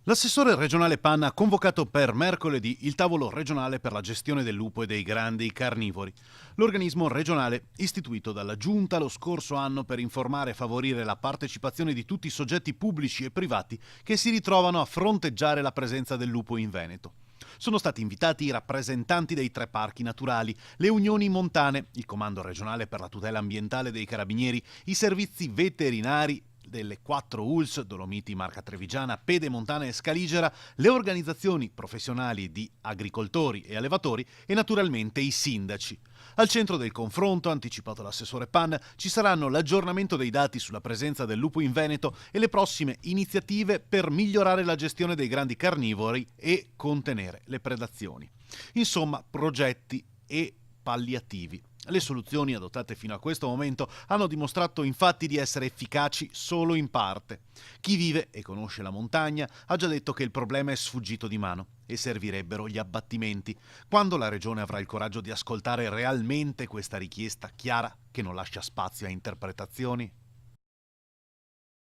L'assessore regionale Panna ha convocato per mercoledì il tavolo regionale per la gestione del lupo e dei grandi carnivori. L'organismo regionale istituito dalla Giunta lo scorso anno per informare e favorire la partecipazione di tutti i soggetti pubblici e privati che si ritrovano a fronteggiare la presenza del lupo in Veneto. Sono stati invitati i rappresentanti dei 3 parchi naturali, le unioni montane, il Comando regionale per la tutela ambientale dei Carabinieri, i servizi veterinari delle 4 ULS, Dolomiti, Marca Trevigiana, Pedemontana e Scaligera, le organizzazioni professionali di agricoltori e allevatori e naturalmente i sindaci. Al centro del confronto, anticipato l'assessore Pan, ci saranno l'aggiornamento dei dati sulla presenza del lupo in Veneto e le prossime iniziative per migliorare la gestione dei grandi carnivori e contenere le predazioni. Insomma, progetti e palliativi. Le soluzioni adottate fino a questo momento hanno dimostrato infatti di essere efficaci solo in parte. Chi vive e conosce la montagna ha già detto che il problema è sfuggito di mano e servirebbero gli abbattimenti. Quando la Regione avrà il coraggio di ascoltare realmente questa richiesta chiara che non lascia spazio a interpretazioni?